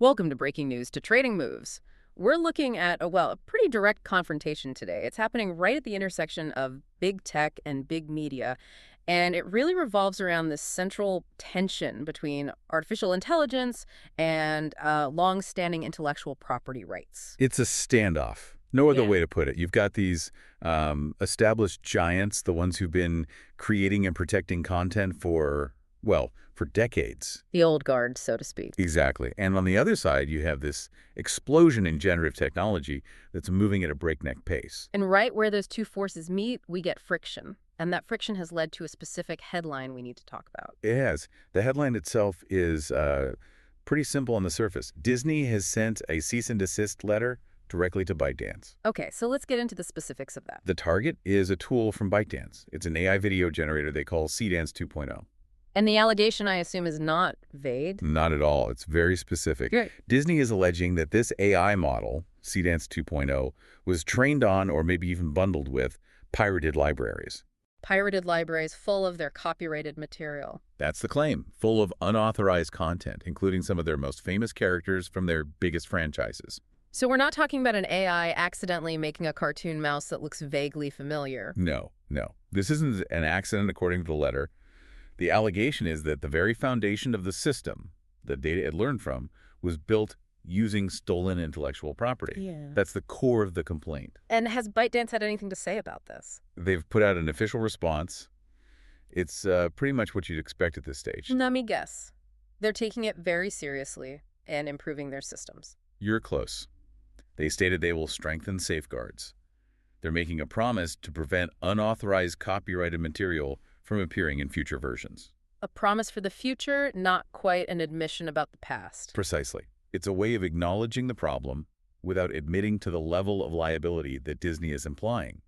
Welcome to Breaking News to Trading Moves. We're looking at, a pretty direct confrontation today. It's happening right at the intersection of big tech and big media, and it really revolves around this central tension between artificial intelligence and long-standing intellectual property rights. It's a standoff. No other Yeah. way to put it. You've got these established giants, the ones who've been creating and protecting content for decades. The old guard, so to speak. Exactly. And on the other side, you have this explosion in generative technology that's moving at a breakneck pace. And right where those two forces meet, we get friction. And that friction has led to a specific headline we need to talk about. It has. The headline itself is pretty simple on the surface. Disney has sent a cease-and-desist letter directly to ByteDance. Okay, so let's get into the specifics of that. The target is a tool from ByteDance. It's an AI video generator they call Seedance 2.0. And the allegation, I assume, is not vague? Not at all. It's very specific. Great. Disney is alleging that this AI model, Seedance 2.0, was trained on or maybe even bundled with pirated libraries. Pirated libraries full of their copyrighted material. That's the claim, full of unauthorized content, including some of their most famous characters from their biggest franchises. So we're not talking about an AI accidentally making a cartoon mouse that looks vaguely familiar. No. This isn't an accident according to the letter. The allegation is that the very foundation of the system, the data it learned from, was built using stolen intellectual property. Yeah. That's the core of the complaint. And has ByteDance had anything to say about this? They've put out an official response. It's pretty much what you'd expect at this stage. Let me guess. They're taking it very seriously and improving their systems. You're close. They stated they will strengthen safeguards. They're making a promise to prevent unauthorized copyrighted material from appearing in future versions. A promise for the future, not quite an admission about the past. Precisely. It's a way of acknowledging the problem without admitting to the level of liability that Disney is implying.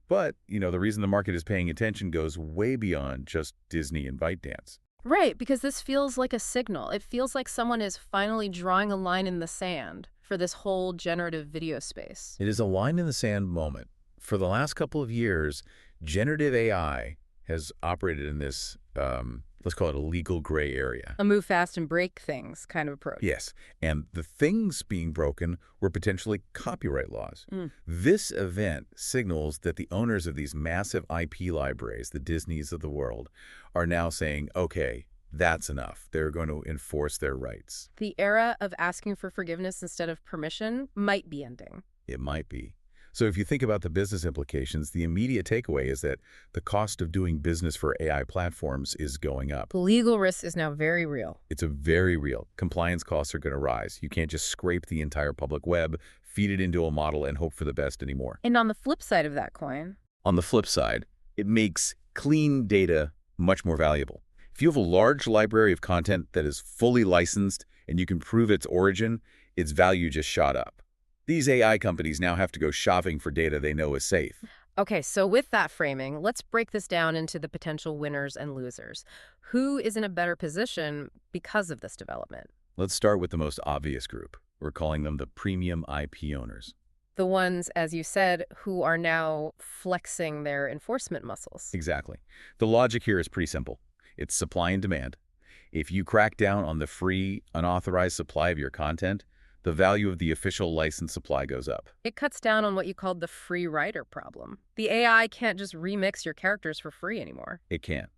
But, the reason the market is paying attention goes way beyond just Disney and ByteDance. Right, because this feels like a signal. It feels like someone is finally drawing a line in the sand for this whole generative video space. It is a line in the sand moment. For the last couple of years, generative AI has operated in this, let's call it a legal gray area. A move fast and break things kind of approach. Yes, and the things being broken were potentially copyright laws. This event signals that the owners of these massive IP libraries, the Disneys of the world, are now saying, okay, that's enough. They're going to enforce their rights. The era of asking for forgiveness instead of permission might be ending. It might be. So if you think about the business implications, the immediate takeaway is that the cost of doing business for AI platforms is going up. The legal risk is now very real. It's a very real. Compliance costs are going to rise. You can't just scrape the entire public web, feed it into a model, and hope for the best anymore. And on the flip side of that coin, On the flip side, it makes clean data much more valuable. If you have a large library of content that is fully licensed and you can prove its origin, its value just shot up. These AI companies now have to go shopping for data they know is safe. okay, so with that framing, let's break this down into the potential winners and losers. Who is in a better position because of this development? Let's start with the most obvious group. We're calling them the premium IP owners. The ones, as you said, who are now flexing their enforcement muscles. Exactly. The logic here is pretty simple. It's supply and demand. If you crack down on the free, unauthorized supply of your content, the value of the official license supply goes up. It cuts down on what you called the free rider problem. The AI can't just remix your characters for free anymore. It can't.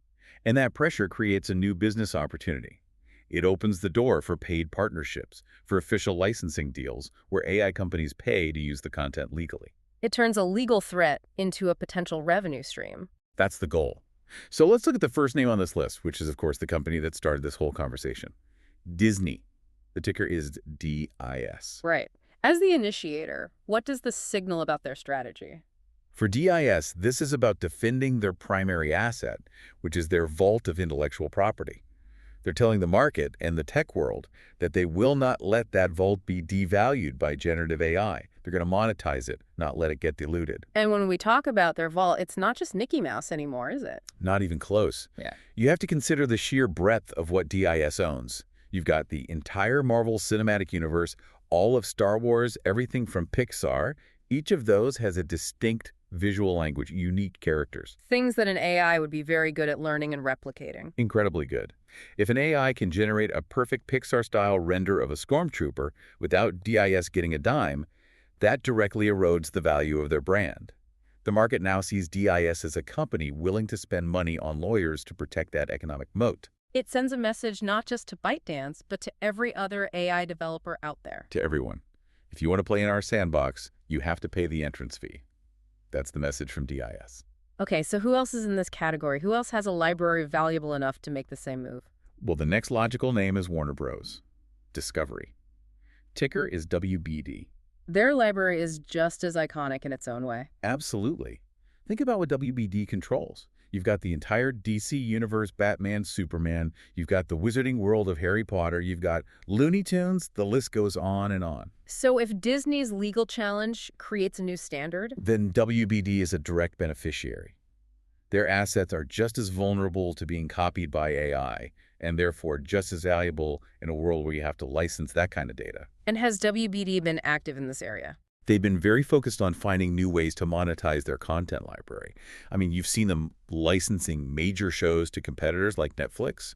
And that pressure creates a new business opportunity. It opens the door for paid partnerships, for official licensing deals where AI companies pay to use the content legally. It turns a legal threat into a potential revenue stream. That's the goal. So let's look at the first name on this list, which is, of course, the company that started this whole conversation. Disney. The ticker is DIS. Right. As the initiator, what does this signal about their strategy? For DIS, this is about defending their primary asset, which is their vault of intellectual property. They're telling the market and the tech world that they will not let that vault be devalued by generative AI. They're going to monetize it, not let it get diluted. And when we talk about their vault, it's not just Mickey Mouse anymore, is it? Not even close. Yeah. You have to consider the sheer breadth of what DIS owns. You've got the entire Marvel Cinematic Universe, all of Star Wars, everything from Pixar. Each of those has a distinct visual language, unique characters. Things that an AI would be very good at learning and replicating. Incredibly good. If an AI can generate a perfect Pixar-style render of a stormtrooper without DIS getting a dime, that directly erodes the value of their brand. The market now sees DIS as a company willing to spend money on lawyers to protect that economic moat. It sends a message not just to ByteDance, but to every other AI developer out there. To everyone. If you want to play in our sandbox, you have to pay the entrance fee. That's the message from DIS. Okay, so who else is in this category? Who else has a library valuable enough to make the same move? Well, the next logical name is Warner Bros. Discovery. Ticker is WBD. Their library is just as iconic in its own way. Absolutely. Think about what WBD controls. You've got the entire DC Universe, Batman, Superman. You've got the Wizarding World of Harry Potter. You've got Looney Tunes. The list goes on and on. So if Disney's legal challenge creates a new standard, Then WBD is a direct beneficiary. Their assets are just as vulnerable to being copied by AI, and therefore just as valuable in a world where you have to license that kind of data. and has WBD been active in this area? They've been very focused on finding new ways to monetize their content library. I mean, you've seen them licensing major shows to competitors like Netflix.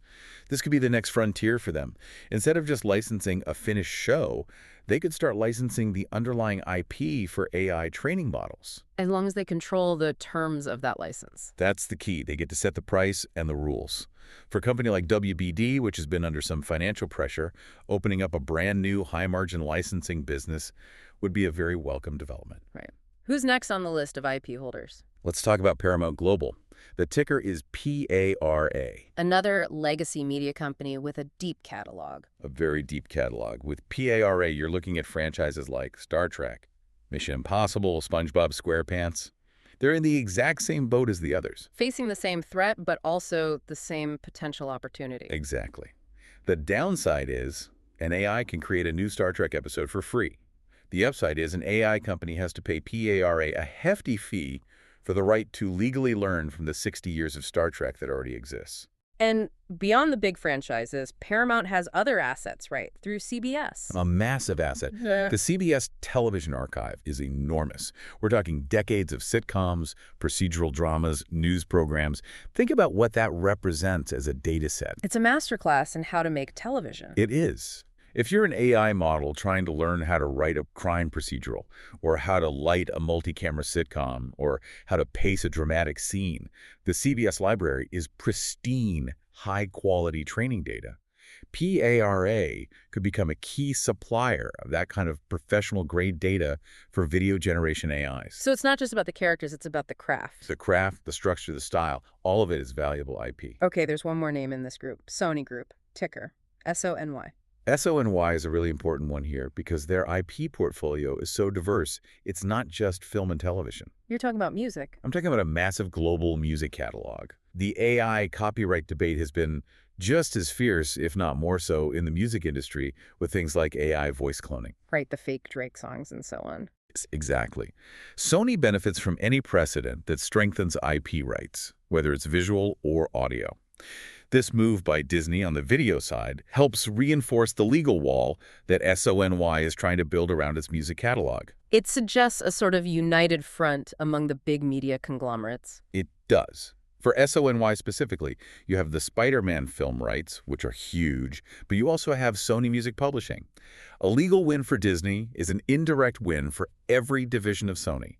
This could be the next frontier for them. Instead of just licensing a finished show, they could start licensing the underlying IP for AI training models. As long as they control the terms of that license. That's the key. They get to set the price and the rules. For a company like WBD, which has been under some financial pressure, opening up a brand new high-margin licensing business would be a very welcome development. Right. Who's next on the list of IP holders? Let's talk about Paramount Global. The ticker is PARA. Another legacy media company with a deep catalog. A very deep catalog. With PARA, you're looking at franchises like Star Trek, Mission Impossible, SpongeBob SquarePants. They're in the exact same boat as the others. Facing the same threat, but also the same potential opportunity. Exactly. The downside is an AI can create a new Star Trek episode for free. The upside is an AI company has to pay PARA a hefty fee for the right to legally learn from the 60 years of Star Trek that already exists. And beyond the big franchises, Paramount has other assets, right, through CBS. A massive asset. Yeah. The CBS television archive is enormous. We're talking decades of sitcoms, procedural dramas, news programs. Think about what that represents as a data set. It's a masterclass in how to make television. It is. If you're an AI model trying to learn how to write a crime procedural, or how to light a multi-camera sitcom, or how to pace a dramatic scene, the CBS library is pristine, high-quality training data. PARA could become a key supplier of that kind of professional-grade data for video generation AIs. So it's not just about the characters, it's about the craft. The craft, the structure, the style, all of it is valuable IP. Okay, there's one more name in this group. Sony Group. Ticker. SONY. SONY is a really important one here because their IP portfolio is so diverse, it's not just film and television. You're talking about music. I'm talking about a massive global music catalog. The AI copyright debate has been just as fierce, if not more so, in the music industry with things like AI voice cloning. Right, the fake Drake songs and so on. Exactly. Sony benefits from any precedent that strengthens IP rights, whether it's visual or audio. This move by Disney on the video side helps reinforce the legal wall that SONY is trying to build around its music catalog. It suggests a sort of united front among the big media conglomerates. It does. For SONY specifically, you have the Spider-Man film rights, which are huge, but you also have Sony Music Publishing. A legal win for Disney is an indirect win for every division of Sony.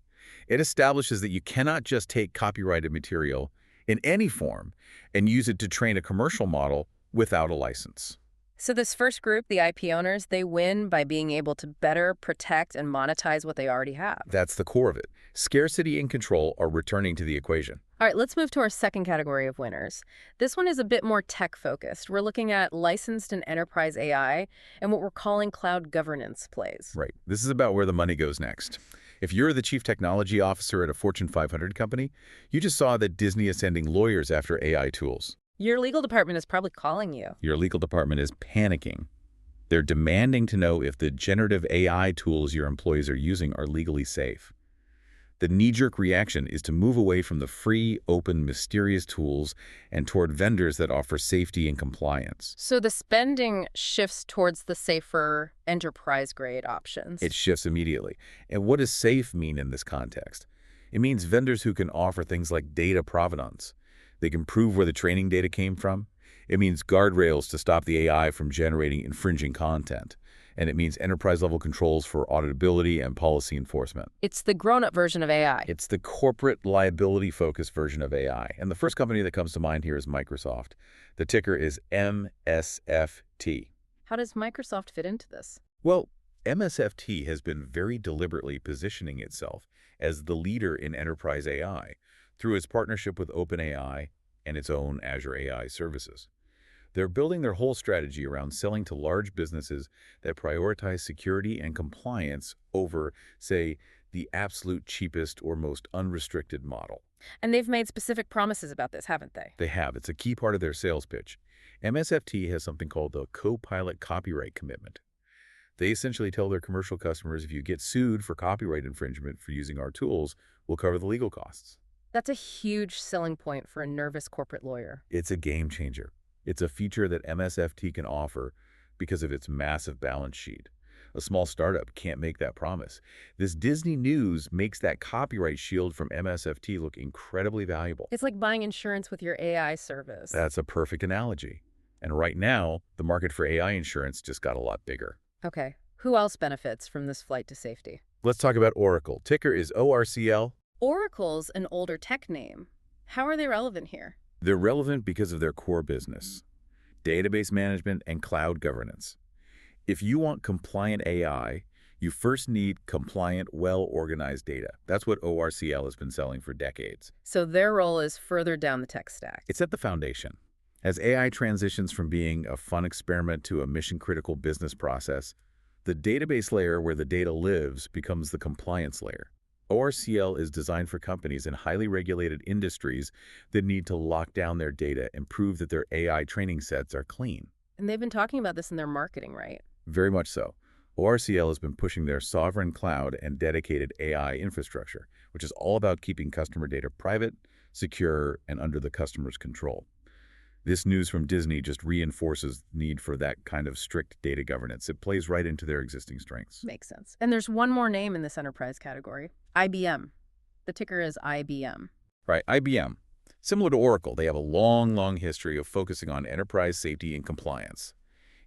It establishes that you cannot just take copyrighted material in any form and use it to train a commercial model without a license. So this first group, the IP owners, they win by being able to better protect and monetize what they already have. That's the core of it. Scarcity and control are returning to the equation. All right, let's move to our second category of winners. This one is a bit more tech-focused. We're looking at licensed and enterprise AI and what we're calling cloud governance plays. Right. This is about where the money goes next. If you're the chief technology officer at a Fortune 500 company, you just saw that Disney is sending lawyers after AI tools. Your legal department is probably calling you. Your legal department is panicking. They're demanding to know if the generative AI tools your employees are using are legally safe. The knee-jerk reaction is to move away from the free, open, mysterious tools and toward vendors that offer safety and compliance. So the spending shifts towards the safer enterprise-grade options. It shifts immediately. And what does safe mean in this context? It means vendors who can offer things like data provenance. They can prove where the training data came from. It means guardrails to stop the AI from generating infringing content. And it means enterprise-level controls for auditability and policy enforcement. It's the grown-up version of AI. It's the corporate liability-focused version of AI. And the first company that comes to mind here is Microsoft. The ticker is MSFT. How does Microsoft fit into this? Well, MSFT has been very deliberately positioning itself as the leader in enterprise AI through its partnership with OpenAI and its own Azure AI services. They're building their whole strategy around selling to large businesses that prioritize security and compliance over, say, the absolute cheapest or most unrestricted model. And they've made specific promises about this, haven't they? They have. It's a key part of their sales pitch. MSFT has something called the Copilot Copyright Commitment. They essentially tell their commercial customers, if you get sued for copyright infringement for using our tools, we'll cover the legal costs. That's a huge selling point for a nervous corporate lawyer. It's a game changer. It's a feature that MSFT can offer because of its massive balance sheet. A small startup can't make that promise. This Disney news makes that copyright shield from MSFT look incredibly valuable. It's like buying insurance with your AI service. That's a perfect analogy. And right now, the market for AI insurance just got a lot bigger. Okay, who else benefits from this flight to safety? Let's talk about Oracle. Ticker is ORCL. Oracle's an older tech name. How are they relevant here? They're relevant because of their core business, database management and cloud governance. If you want compliant AI, you first need compliant, well-organized data. That's what ORCL has been selling for decades. So their role is further down the tech stack. It's at the foundation. As AI transitions from being a fun experiment to a mission-critical business process, the database layer where the data lives becomes the compliance layer. ORCL is designed for companies in highly regulated industries that need to lock down their data and prove that their AI training sets are clean. And they've been talking about this in their marketing, right? Very much so. ORCL has been pushing their sovereign cloud and dedicated AI infrastructure, which is all about keeping customer data private, secure, and under the customer's control. This news from Disney just reinforces the need for that kind of strict data governance. It plays right into their existing strengths. Makes sense. And there's one more name in this enterprise category, IBM. The ticker is IBM. Right, IBM. Similar to Oracle, they have a long history of focusing on enterprise safety and compliance.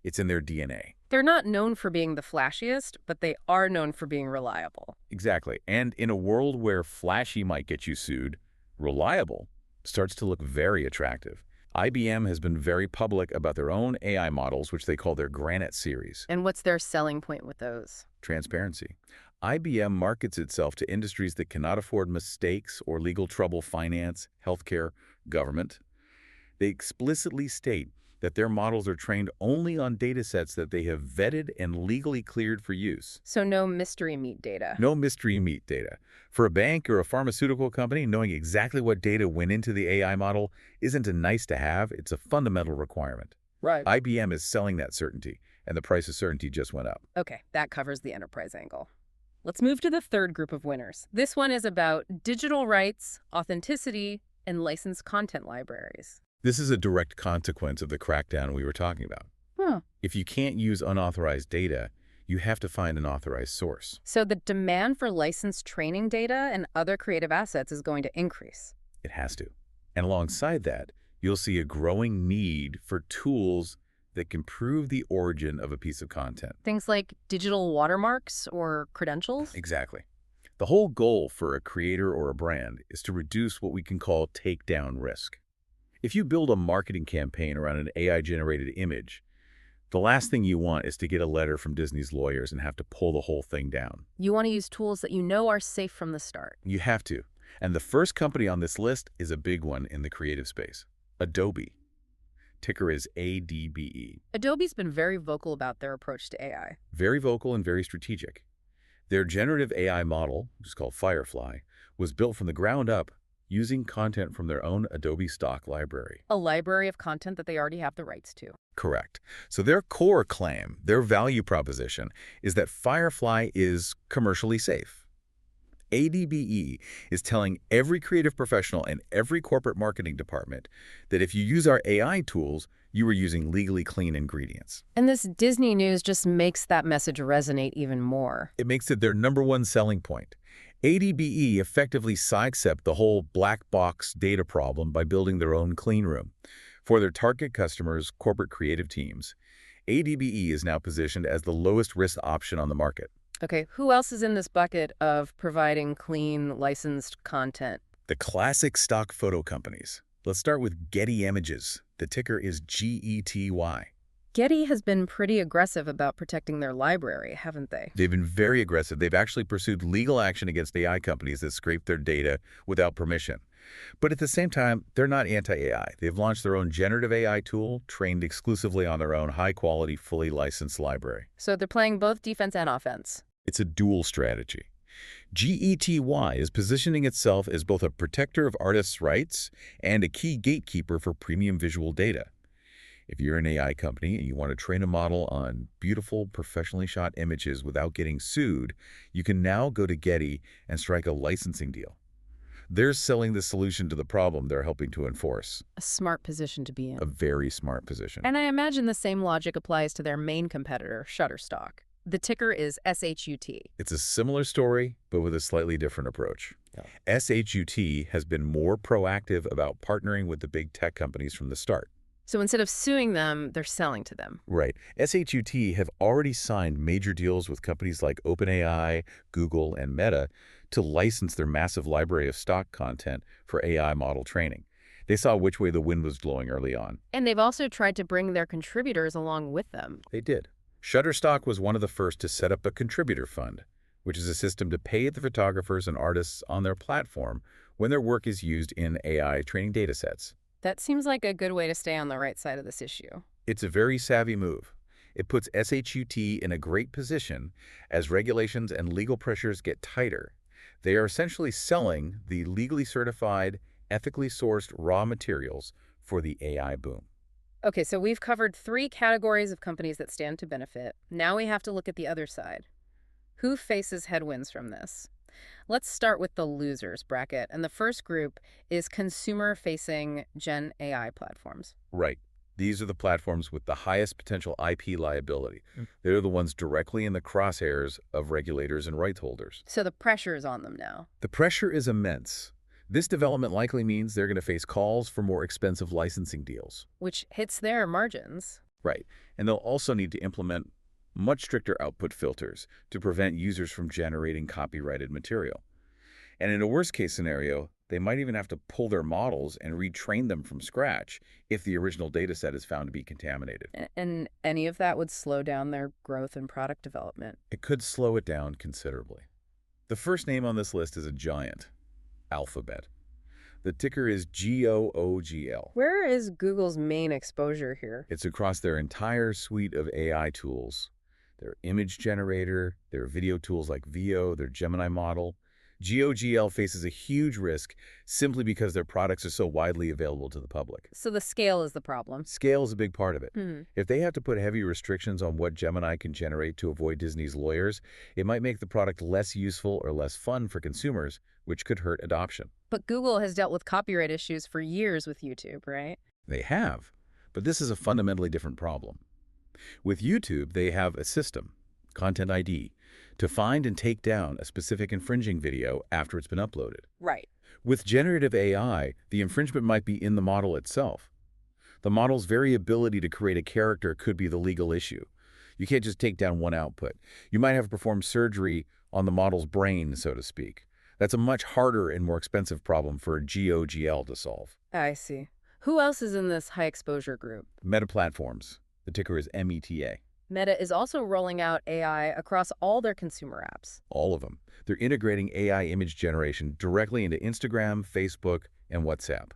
It's in their DNA. They're not known for being the flashiest, but they are known for being reliable. Exactly. And in a world where flashy might get you sued, reliable starts to look very attractive. IBM has been very public about their own AI models, which they call their Granite series. And what's their selling point with those? Transparency. IBM markets itself to industries that cannot afford mistakes or legal trouble: finance, healthcare, government. They explicitly state that their models are trained only on data sets that they have vetted and legally cleared for use. So no mystery meat data. No mystery meat data. For a bank or a pharmaceutical company, knowing exactly what data went into the AI model isn't a nice to have, it's a fundamental requirement. Right. IBM is selling that certainty, and the price of certainty just went up. Okay, that covers the enterprise angle. Let's move to the third group of winners. This one is about digital rights, authenticity, and licensed content libraries. This is a direct consequence of the crackdown we were talking about. If you can't use unauthorized data, you have to find an authorized source. So the demand for licensed training data and other creative assets is going to increase. It has to. And alongside that, you'll see a growing need for tools that can prove the origin of a piece of content. Things like digital watermarks or credentials? Exactly. The whole goal for a creator or a brand is to reduce what we can call takedown risk. If you build a marketing campaign around an AI-generated image, the last thing you want is to get a letter from Disney's lawyers and have to pull the whole thing down. You want to use tools that you know are safe from the start. You have to. And the first company on this list is a big one in the creative space, Adobe. Ticker is ADBE. Adobe's been very vocal about their approach to AI. Very vocal and very strategic. Their generative AI model, which is called Firefly, was built from the ground up using content from their own Adobe stock library. A library of content that they already have the rights to. Correct. So their core claim, their value proposition, is that Firefly is commercially safe. ADBE is telling every creative professional and every corporate marketing department that if you use our AI tools, you are using legally clean ingredients. And this Disney news just makes that message resonate even more. It makes it their #1 selling point. ADBE effectively sidestepped the whole black box data problem by building their own clean room. For their target customers, corporate creative teams, ADBE is now positioned as the lowest risk option on the market. Okay, who else is in this bucket of providing clean, licensed content? The classic stock photo companies. Let's start with Getty Images. The ticker is GETY. Getty has been pretty aggressive about protecting their library, haven't they? They've been very aggressive. They've actually pursued legal action against AI companies that scrape their data without permission. But at the same time, they're not anti-AI. They've launched their own generative AI tool trained exclusively on their own high-quality, fully licensed library. So they're playing both defense and offense. It's a dual strategy. GETY is positioning itself as both a protector of artists' rights and a key gatekeeper for premium visual data. If you're an AI company and you want to train a model on beautiful, professionally shot images without getting sued, you can now go to Getty and strike a licensing deal. They're selling the solution to the problem they're helping to enforce. A smart position to be in. A very smart position. And I imagine the same logic applies to their main competitor, Shutterstock. The ticker is SHUT. It's a similar story, but with a slightly different approach. Yeah. SHUT has been more proactive about partnering with the big tech companies from the start. So instead of suing them, they're selling to them. Right. SHUT have already signed major deals with companies like OpenAI, Google, and Meta to license their massive library of stock content for AI model training. They saw which way the wind was blowing early on. And they've also tried to bring their contributors along with them. They did. Shutterstock was one of the first to set up a contributor fund, which is a system to pay the photographers and artists on their platform when their work is used in AI training datasets. That seems like a good way to stay on the right side of this issue. It's a very savvy move. It puts SHUT in a great position as regulations and legal pressures get tighter. They are essentially selling the legally certified, ethically sourced raw materials for the AI boom. Okay, so we've covered 3 categories of companies that stand to benefit. Now we have to look at the other side. Who faces headwinds from this? Let's start with the losers bracket, and the first group is consumer-facing Gen AI platforms. Right. These are the platforms with the highest potential IP liability. They're the ones directly in the crosshairs of regulators and rights holders. So the pressure is on them now. The pressure is immense. This development likely means they're going to face calls for more expensive licensing deals. Which hits their margins. Right. And they'll also need to implement much stricter output filters to prevent users from generating copyrighted material. And in a worst-case scenario, they might even have to pull their models and retrain them from scratch if the original dataset is found to be contaminated. And any of that would slow down their growth and product development. It could slow it down considerably. The first name on this list is a giant, Alphabet. The ticker is GOOGL. Where is Google's main exposure here? It's across their entire suite of AI tools. Their image generator, their video tools like Veo, their Gemini model. GOOGL faces a huge risk simply because their products are so widely available to the public. So the scale is the problem. Scale is a big part of it. If they have to put heavy restrictions on what Gemini can generate to avoid Disney's lawyers, it might make the product less useful or less fun for consumers, which could hurt adoption. But Google has dealt with copyright issues for years with YouTube, right? They have, but this is a fundamentally different problem. With YouTube, they have a system, Content ID, to find and take down a specific infringing video after it's been uploaded. Right. With generative AI, the infringement might be in the model itself. The model's very ability to create a character could be the legal issue. You can't just take down one output. You might have to perform surgery on the model's brain, so to speak. That's a much harder and more expensive problem for a GOOGL to solve. I see. Who else is in this high exposure group? Meta Platforms. The ticker is META. Meta is also rolling out AI across all their consumer apps. All of them. They're integrating AI image generation directly into Instagram, Facebook, and WhatsApp.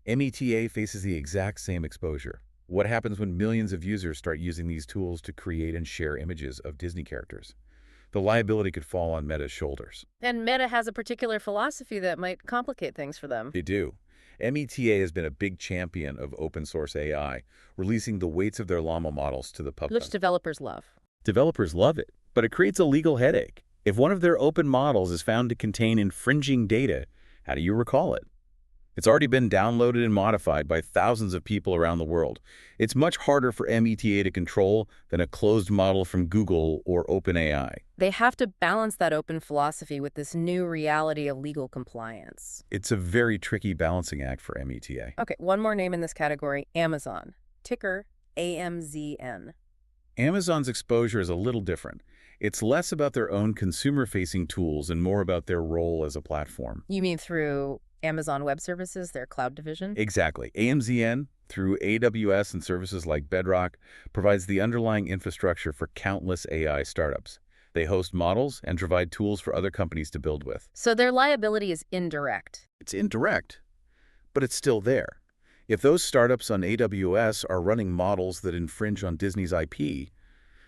META faces the exact same exposure. What happens when millions of users start using these tools to create and share images of Disney characters? The liability could fall on Meta's shoulders. And Meta has a particular philosophy that might complicate things for them. They do. META has been a big champion of open source AI, releasing the weights of their Llama models to the public. Which developers love. Developers love it, but it creates a legal headache. If one of their open models is found to contain infringing data, how do you recall it? It's already been downloaded and modified by thousands of people around the world. It's much harder for META to control than a closed model from Google or OpenAI. They have to balance that open philosophy with this new reality of legal compliance. It's a very tricky balancing act for META. Okay, one more name in this category, Amazon. Ticker AMZN. Amazon's exposure is a little different. It's less about their own consumer-facing tools and more about their role as a platform. You mean through Amazon Web Services, their cloud division? Exactly. AMZN, through AWS and services like Bedrock, provides the underlying infrastructure for countless AI startups. They host models and provide tools for other companies to build with. So their liability is indirect. It's indirect, but it's still there. If those startups on AWS are running models that infringe on Disney's IP,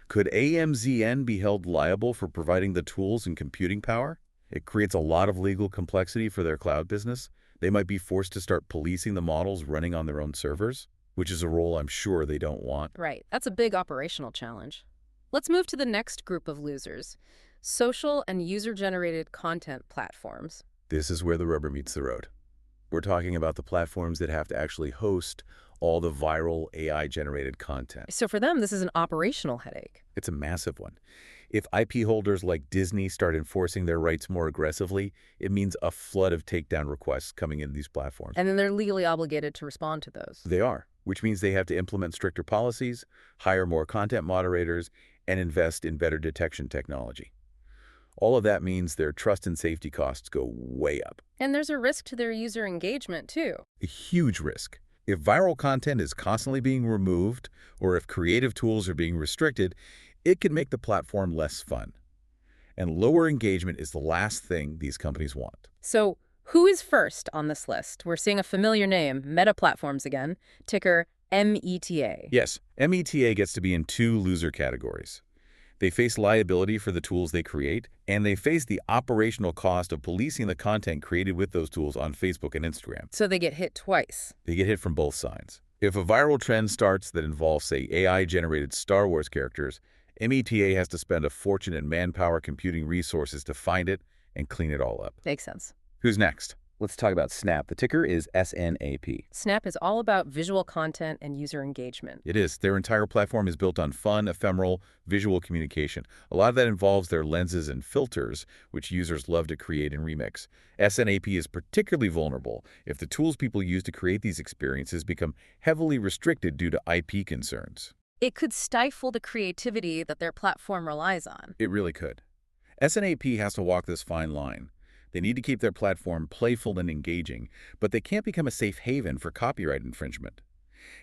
could AMZN be held liable for providing the tools and computing power? It creates a lot of legal complexity for their cloud business. They might be forced to start policing the models running on their own servers, which is a role I'm sure they don't want. Right. That's a big operational challenge. Let's move to the next group of losers, social and user-generated content platforms. This is where the rubber meets the road. We're talking about the platforms that have to actually host all the viral AI-generated content. So for them, this is an operational headache. It's a massive one. If IP holders like Disney start enforcing their rights more aggressively, it means a flood of takedown requests coming into these platforms. And then they're legally obligated to respond to those. They are, which means they have to implement stricter policies, hire more content moderators, and invest in better detection technology. All of that means their trust and safety costs go way up. And there's a risk to their user engagement, too. A huge risk. If viral content is constantly being removed, or if creative tools are being restricted, it can make the platform less fun. And lower engagement is the last thing these companies want. So who is first on this list? We're seeing a familiar name, Meta Platforms again, ticker META. Yes, META gets to be in two loser categories. They face liability for the tools they create, and they face the operational cost of policing the content created with those tools on Facebook and Instagram. So they get hit twice. They get hit from both sides. If a viral trend starts that involves, say, AI-generated Star Wars characters, META has to spend a fortune in manpower computing resources to find it and clean it all up. Makes sense. Who's next? Let's talk about Snap. The ticker is SNAP. Snap is all about visual content and user engagement. It is. Their entire platform is built on fun, ephemeral, visual communication. A lot of that involves their lenses and filters, which users love to create and remix. SNAP is particularly vulnerable if the tools people use to create these experiences become heavily restricted due to IP concerns. It could stifle the creativity that their platform relies on. It really could. SNAP has to walk this fine line. They need to keep their platform playful and engaging, but they can't become a safe haven for copyright infringement.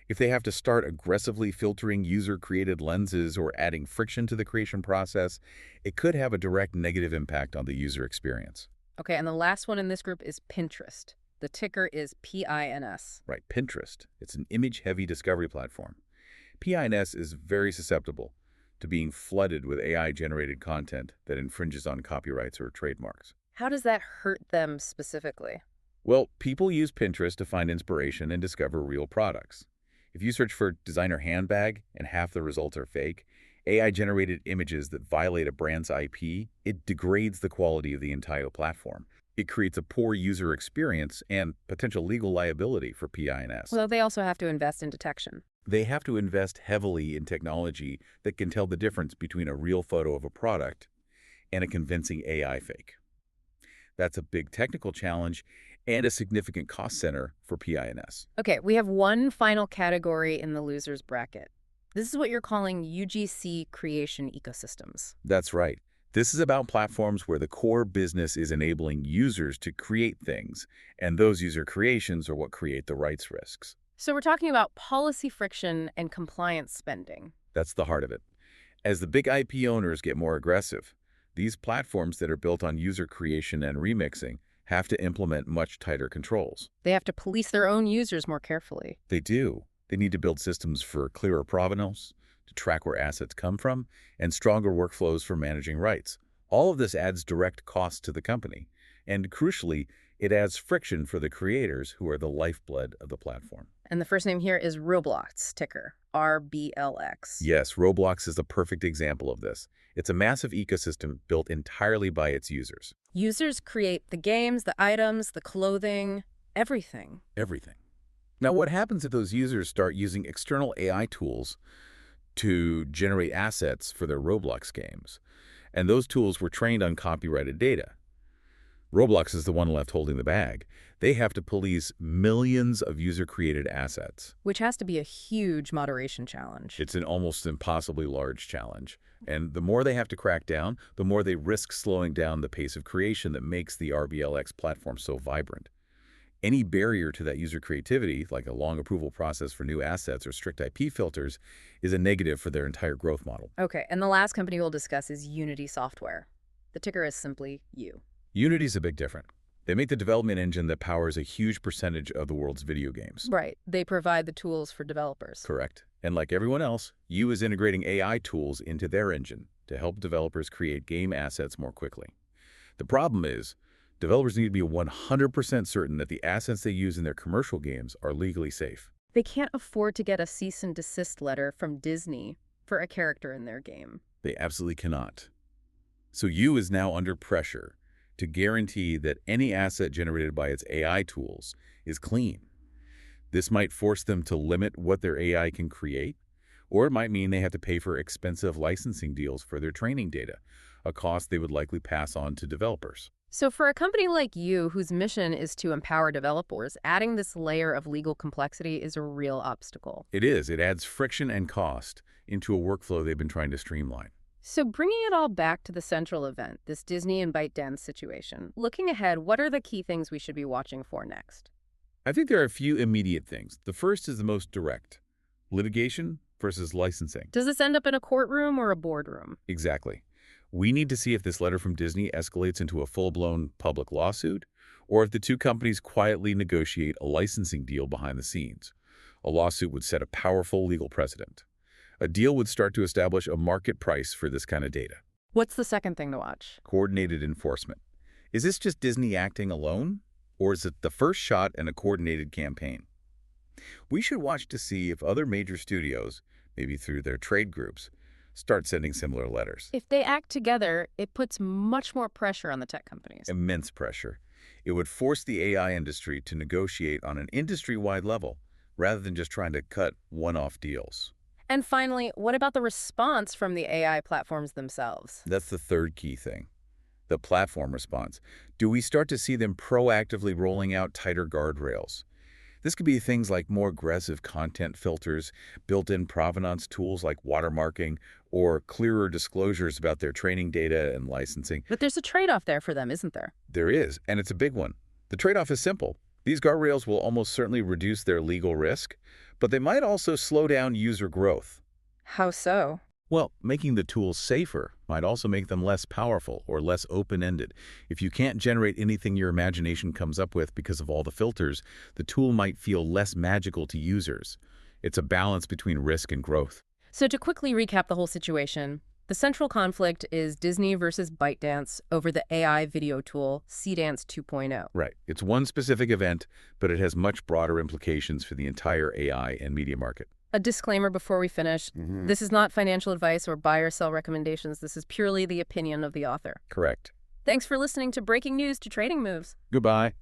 If they have to start aggressively filtering user-created lenses or adding friction to the creation process, it could have a direct negative impact on the user experience. Okay, and the last one in this group is Pinterest. The ticker is PINS. Right, Pinterest. It's an image-heavy discovery platform. PINS is very susceptible to being flooded with AI-generated content that infringes on copyrights or trademarks. How does that hurt them specifically? Well, people use Pinterest to find inspiration and discover real products. If you search for designer handbag and half the results are fake, AI-generated images that violate a brand's IP, it degrades the quality of the entire platform. It creates a poor user experience and potential legal liability for PINS. Well, they also have to invest in detection. They have to invest heavily in technology that can tell the difference between a real photo of a product and a convincing AI fake. That's a big technical challenge and a significant cost center for PINS. Okay, we have one final category in the losers bracket. This is what you're calling UGC creation ecosystems. That's right. This is about platforms where the core business is enabling users to create things, and those user creations are what create the rights risks. So we're talking about policy friction and compliance spending. That's the heart of it. As the big IP owners get more aggressive, these platforms that are built on user creation and remixing have to implement much tighter controls. They have to police their own users more carefully. They do. They need to build systems for clearer provenance, to track where assets come from, and stronger workflows for managing rights. All of this adds direct cost to the company. And crucially, it adds friction for the creators who are the lifeblood of the platform. And the first name here is Roblox, ticker RBLX. Yes, Roblox is the perfect example of this. It's a massive ecosystem built entirely by its users. Users create the games, the items, the clothing. everything. Everything. Now, what happens if those users start using external AI tools to generate assets for their Roblox games? And those tools were trained on copyrighted data. Roblox is the one left holding the bag. They have to police millions of user-created assets. Which has to be a huge moderation challenge. It's an almost impossibly large challenge. And the more they have to crack down, the more they risk slowing down the pace of creation that makes the RBLX platform so vibrant. Any barrier to that user creativity, like a long approval process for new assets or strict IP filters, is a negative for their entire growth model. Okay, and the last company we'll discuss is Unity Software. The ticker is simply U. Unity's a bit different. They make the development engine that powers a huge percentage of the world's video games. Right. They provide the tools for developers. Correct. And like everyone else, U is integrating AI tools into their engine to help developers create game assets more quickly. The problem is, developers need to be 100% certain that the assets they use in their commercial games are legally safe. They can't afford to get a cease-and-desist letter from Disney for a character in their game. They absolutely cannot. So U is now under pressure to guarantee that any asset generated by its AI tools is clean. This might force them to limit what their AI can create, or it might mean they have to pay for expensive licensing deals for their training data, a cost they would likely pass on to developers. So for a company like you, whose mission is to empower developers, adding this layer of legal complexity is a real obstacle. It is. It adds friction and cost into a workflow they've been trying to streamline. So bringing it all back to the central event, this Disney and ByteDance situation, looking ahead, what are the key things we should be watching for next? I think there are a few immediate things. The first is the most direct. Litigation versus licensing. Does this end up in a courtroom or a boardroom? Exactly. We need to see if this letter from Disney escalates into a full-blown public lawsuit, or if the two companies quietly negotiate a licensing deal behind the scenes. A lawsuit would set a powerful legal precedent. A deal would start to establish a market price for this kind of data. What's the second thing to watch? Coordinated enforcement. Is this just Disney acting alone, or is it the first shot in a coordinated campaign? We should watch to see if other major studios, maybe through their trade groups, start sending similar letters. If they act together, it puts much more pressure on the tech companies. Immense pressure. It would force the AI industry to negotiate on an industry-wide level, rather than just trying to cut one-off deals. And finally, what about the response from the AI platforms themselves? That's the third key thing. The platform response. Do we start to see them proactively rolling out tighter guardrails? This could be things like more aggressive content filters, built-in provenance tools like watermarking, or clearer disclosures about their training data and licensing. But there's a trade-off there for them, isn't there? There is, and it's a big one. The trade-off is simple. These guardrails will almost certainly reduce their legal risk, but they might also slow down user growth. How so? Well, making the tools safer might also make them less powerful or less open-ended. If you can't generate anything your imagination comes up with because of all the filters, the tool might feel less magical to users. It's a balance between risk and growth. So to quickly recap the whole situation, the central conflict is Disney versus ByteDance over the AI video tool Seedance 2.0. Right. It's one specific event, but it has much broader implications for the entire AI and media market. A disclaimer before we finish. This is not financial advice or buy or sell recommendations. This is purely the opinion of the author. Correct. Thanks for listening to Breaking News to Trading Moves. Goodbye.